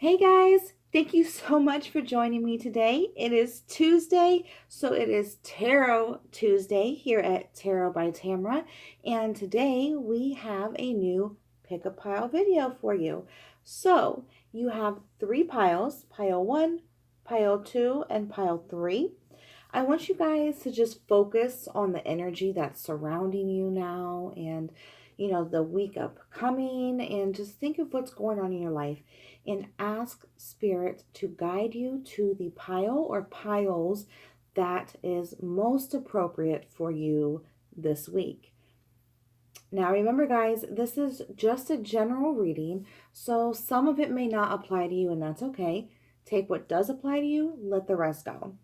Hey guys, thank you so much for joining me today. It is Tuesday, so it is Tarot Tuesday here at Tarot by Tamra, and today we have a new pick a pile video for you. So you have three piles, pile one, pile two, and pile three. I want you guys to just focus on the energy that's surrounding you now and the week upcoming, and just think of what's going on in your life and ask spirit to guide you to the pile or piles that is most appropriate for you this week. Now remember guys, this is just a general reading, so some of it may not apply to you, and that's okay. Take what does apply to you, let the rest go.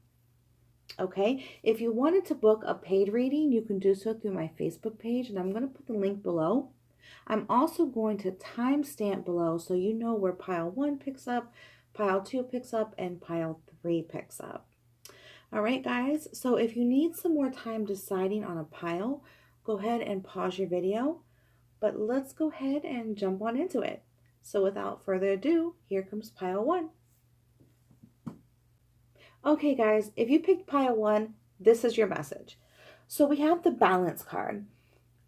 Okay, if you wanted to book a paid reading, you can do so through my Facebook page, and I'm going to put the link below. I'm also going to timestamp below so you know where pile one picks up, pile two picks up, and pile three picks up. All right, guys, so if you need some more time deciding on a pile, go ahead and pause your video, but let's go ahead and jump on into it. So without further ado, here comes pile one. Okay, guys, if you picked pile one, this is your message. So we have the balance card,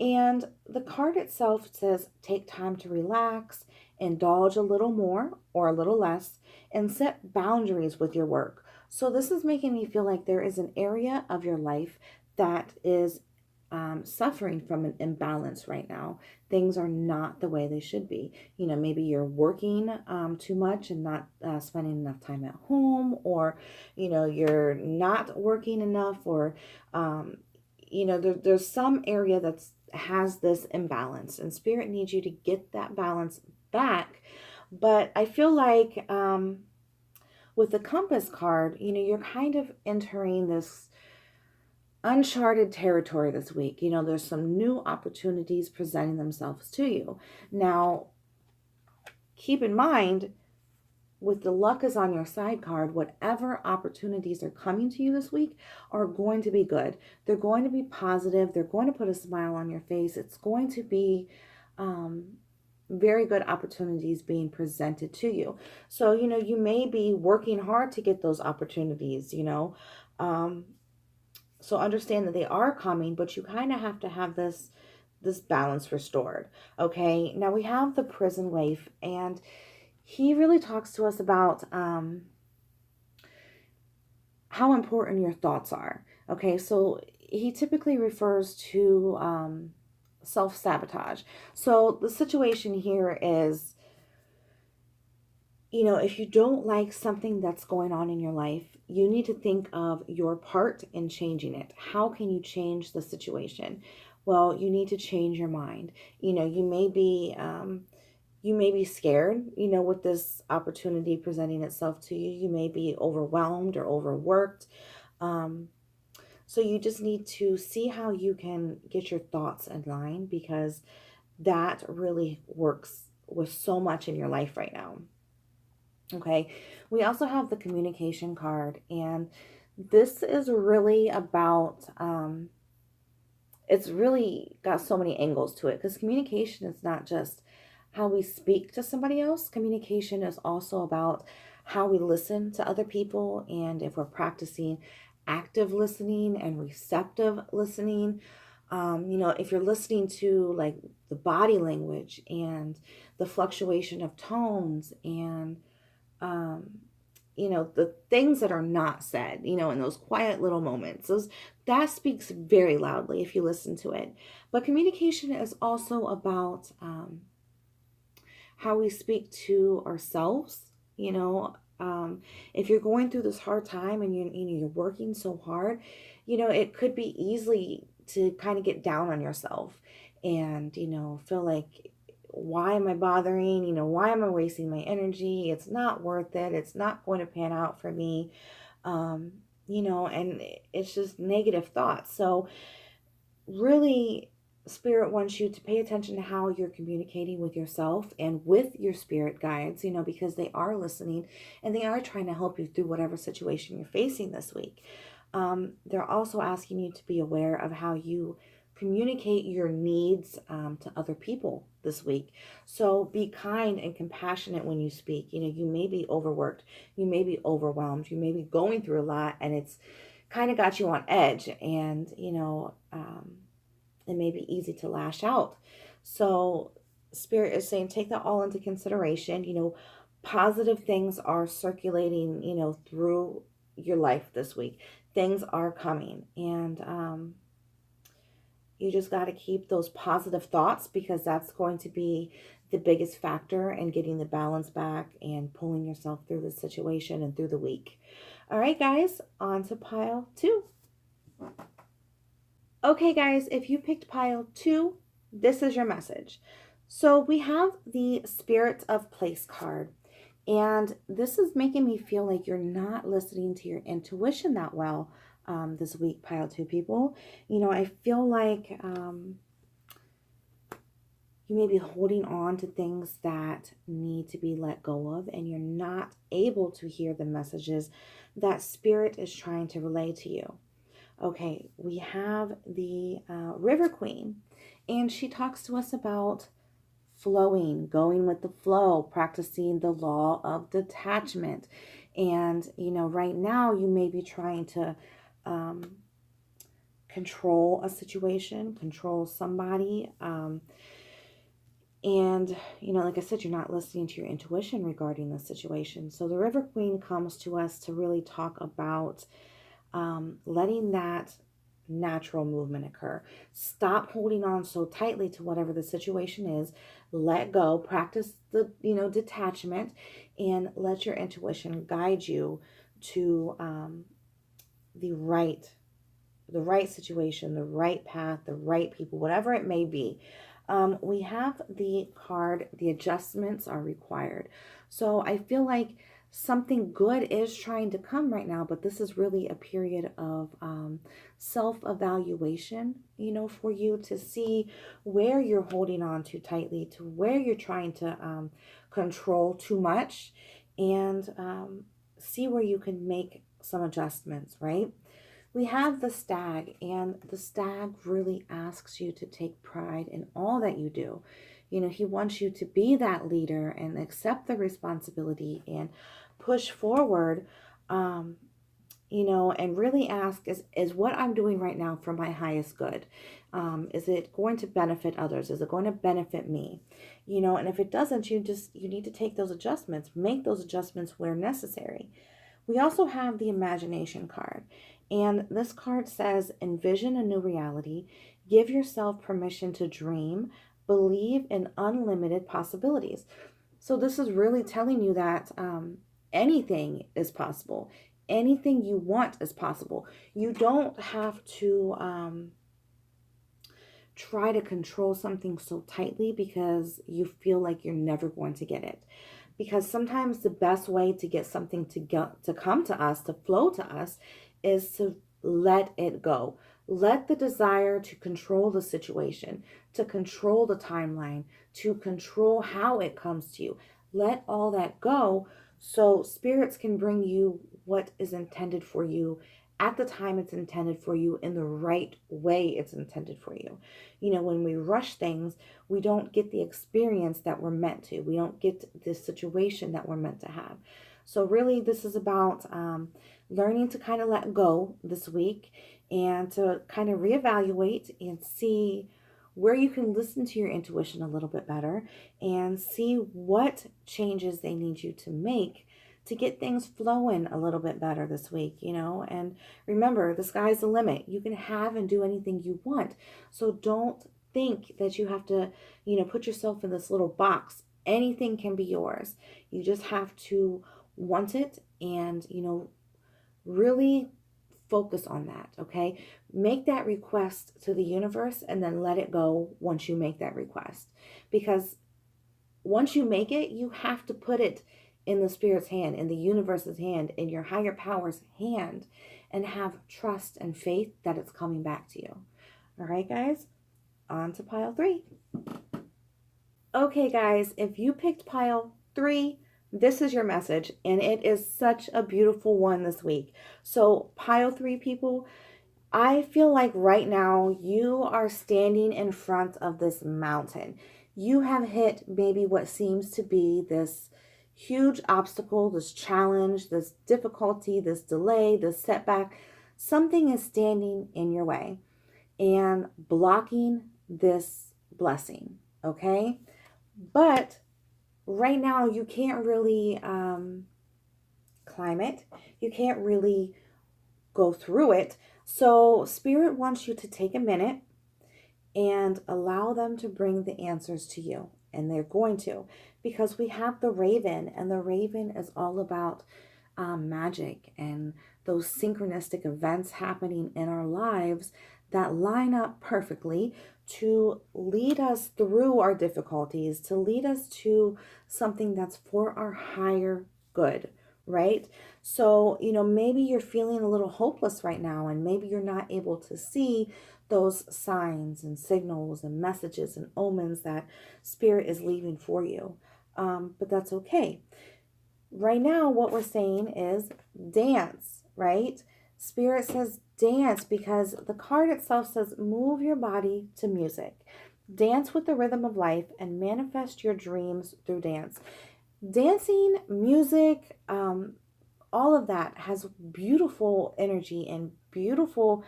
and the card itself says take time to relax, indulge a little more or a little less, and set boundaries with your work. So this is making me feel like there is an area of your life that is suffering from an imbalance right now. Things are not the way they should be. Maybe you're working too much and not spending enough time at home, or, you're not working enough, or, there's some area that's has this imbalance, and spirit needs you to get that balance back. But I feel like with the compass card, you're kind of entering this uncharted territory this week. There's some new opportunities presenting themselves to you. Now, keep in mind, with the luck is on your side card, whatever opportunities are coming to you this week are going to be good. They're going to be positive. They're going to put a smile on your face. It's going to be very good opportunities being presented to you. So, you may be working hard to get those opportunities, so understand that they are coming, but you kind of have to have this balance restored. Okay, now we have the prison waif, and he really talks to us about how important your thoughts are. Okay, so he typically refers to self-sabotage. So the situation here is, if you don't like something that's going on in your life, you need to think of your part in changing it. How can you change the situation? Well, you need to change your mind. You may be scared, with this opportunity presenting itself to you. You may be overwhelmed or overworked. So you just need to see how you can get your thoughts in line, because that really works with so much in your life right now. Okay, we also have the communication card, and this is really about, it's really got so many angles to it, because communication is not just how we speak to somebody else. Communication is also about how we listen to other people, and if we're practicing active listening and receptive listening. If you're listening to like the body language and the fluctuation of tones, and the things that are not said, in those quiet little moments, that speaks very loudly if you listen to it. But communication is also about how we speak to ourselves. If you're going through this hard time and you're working so hard, it could be easily to kind of get down on yourself and, feel like, why am I bothering? Why am I wasting my energy? It's not worth it. It's not going to pan out for me. And it's just negative thoughts. So really, spirit wants you to pay attention to how you're communicating with yourself and with your spirit guides, because they are listening and they are trying to help you through whatever situation you're facing this week. They're also asking you to be aware of how you communicate your needs to other people this week. So be kind and compassionate when you speak. You may be overworked, you may be overwhelmed, you may be going through a lot, and it's kind of got you on edge, and it may be easy to lash out. So Spirit is saying take that all into consideration. Positive things are circulating, through your life this week. Things are coming, and you just got to keep those positive thoughts, because that's going to be the biggest factor in getting the balance back and pulling yourself through the situation and through the week. All right, guys, on to pile 2. Okay, guys, if you picked pile 2, this is your message. So we have the Spirit of Place card. And this is making me feel like you're not listening to your intuition that well this week, pile 2 people. I feel like you may be holding on to things that need to be let go of, and you're not able to hear the messages that Spirit is trying to relay to you. Okay, we have the River Queen, and she talks to us about flowing, going with the flow, practicing the law of detachment. And, right now you may be trying to control a situation, control somebody. And, like I said, you're not listening to your intuition regarding the situation. So the River Queen comes to us to really talk about letting that natural movement occur. Stop holding on so tightly to whatever the situation is. Let go. Practice the, detachment, and let your intuition guide you to the right situation, the right path, the right people, whatever it may be. We have the card, the adjustments are required. So I feel like something good is trying to come right now, but this is really a period of self-evaluation, for you to see where you're holding on too tightly, to where you're trying to control too much, and see where you can make some adjustments, right? We have the Stag, and the Stag really asks you to take pride in all that you do. He wants you to be that leader and accept the responsibility and push forward, and really ask, is what I'm doing right now for my highest good? Is it going to benefit others? Is it going to benefit me? And if it doesn't, you need to take those adjustments, make those adjustments where necessary. We also have the Imagination card, and this card says, envision a new reality, give yourself permission to dream, believe in unlimited possibilities. So this is really telling you that anything is possible. Anything you want is possible. You don't have to try to control something so tightly because you feel like you're never going to get it. Because sometimes the best way to get something to come to us, to flow to us, is to let it go. Let the desire to control the situation, to control the timeline, to control how it comes to you. Let all that go, so spirits can bring you what is intended for you at the time it's intended for you, in the right way it's intended for you. When we rush things, we don't get the experience that we're meant to. We don't get the situation that we're meant to have. So really, this is about learning to kind of let go this week, and to kind of reevaluate and see where you can listen to your intuition a little bit better, and see what changes they need you to make to get things flowing a little bit better this week, and remember, the sky's the limit. You can have and do anything you want. So don't think that you have to, put yourself in this little box. Anything can be yours. You just have to want it, and, really focus on that, okay? Make that request to the universe, and then let it go once you make that request. Because once you make it, you have to put it in the Spirit's hand, in the universe's hand, in your higher power's hand, and have trust and faith that it's coming back to you. All right, guys, on to pile 3. Okay, guys, if you picked pile 3, this is your message, and it is such a beautiful one this week. So pile 3 people, I feel like right now you are standing in front of this mountain. you have hit maybe what seems to be this huge obstacle, this challenge, this difficulty, this delay, this setback. Something is standing in your way and blocking this blessing, okay? But right now, you can't really climb it. You can't really go through it. So, Spirit wants you to take a minute and allow them to bring the answers to you. And they're going to, because we have the raven, and the raven is all about magic and those synchronistic events happening in our lives that line up perfectly to lead us through our difficulties, to lead us to something that's for our higher good, right? So, maybe you're feeling a little hopeless right now, and maybe you're not able to see those signs and signals and messages and omens that Spirit is leaving for you. But that's okay. Right now, what we're saying is dance, right? Spirit says dance because the card itself says move your body to music. Dance with the rhythm of life and manifest your dreams through dance. Dancing, music, all of that has beautiful energy and beautiful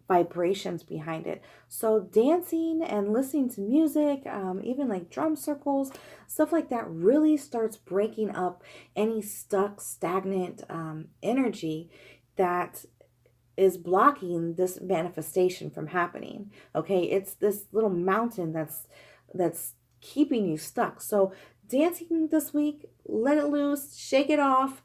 vibrations behind it. So dancing and listening to music, even like drum circles, stuff like that really starts breaking up any stuck, stagnant energy that is blocking this manifestation from happening. Okay, it's this little mountain that's keeping you stuck. So dancing this week, let it loose, shake it off,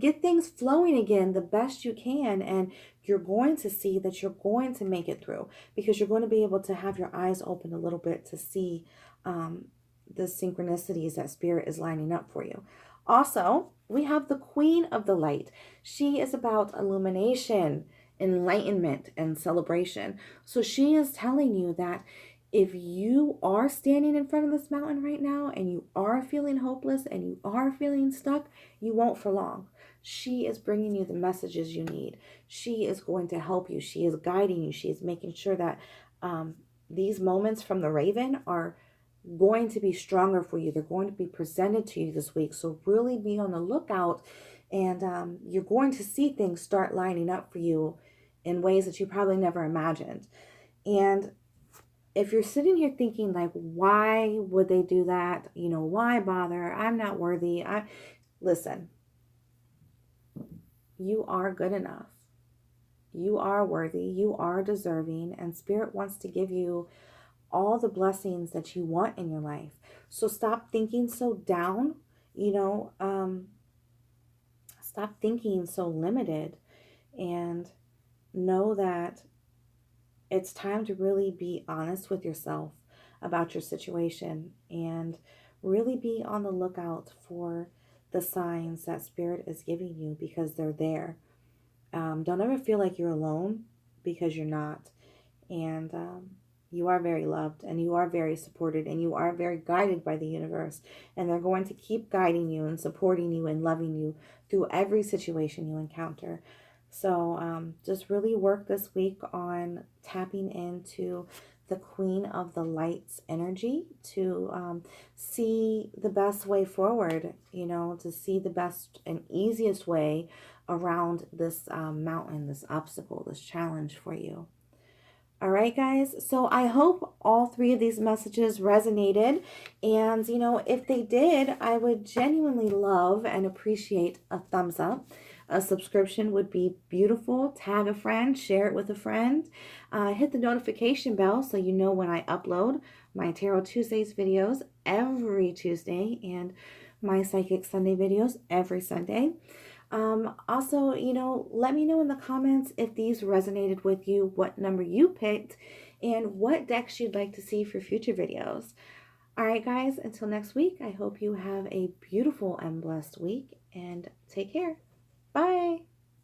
get things flowing again the best you can, and you're going to see that you're going to make it through, because you're going to be able to have your eyes open a little bit to see the synchronicities that Spirit is lining up for you. Also, we have the Queen of the Light. She is about illumination, enlightenment, and celebration. So she is telling you that if you are standing in front of this mountain right now and you are feeling hopeless and you are feeling stuck, you won't for long. She is bringing you the messages you need. She is going to help you. She is guiding you. She is making sure that these moments from the raven are going to be stronger for you. They're going to be presented to you this week. So really be on the lookout, and you're going to see things start lining up for you in ways that you probably never imagined. And if you're sitting here thinking like, why would they do that? Why bother? I'm not worthy. Listen, you are good enough. You are worthy. You are deserving. And Spirit wants to give you all the blessings that you want in your life. So stop thinking so down, stop thinking so limited, and know that it's time to really be honest with yourself about your situation and really be on the lookout for the signs that Spirit is giving you, because they're there. Don't ever feel like you're alone, because you're not. And you are very loved, and you are very supported, and you are very guided by the universe. And they're going to keep guiding you and supporting you and loving you through every situation you encounter. So just really work this week on tapping into the Queen of the Light's energy to see the best way forward, to see the best and easiest way around this mountain, this obstacle, this challenge for you. All right, guys. So I hope all three of these messages resonated. And, if they did, I would genuinely love and appreciate a thumbs up. A subscription would be beautiful. Tag a friend, share it with a friend. Hit the notification bell so you know when I upload my Tarot Tuesdays videos every Tuesday and my Psychic Sunday videos every Sunday. Also, let me know in the comments if these resonated with you, what number you picked, and what decks you'd like to see for future videos. All right, guys, until next week, I hope you have a beautiful and blessed week, and take care. Bye.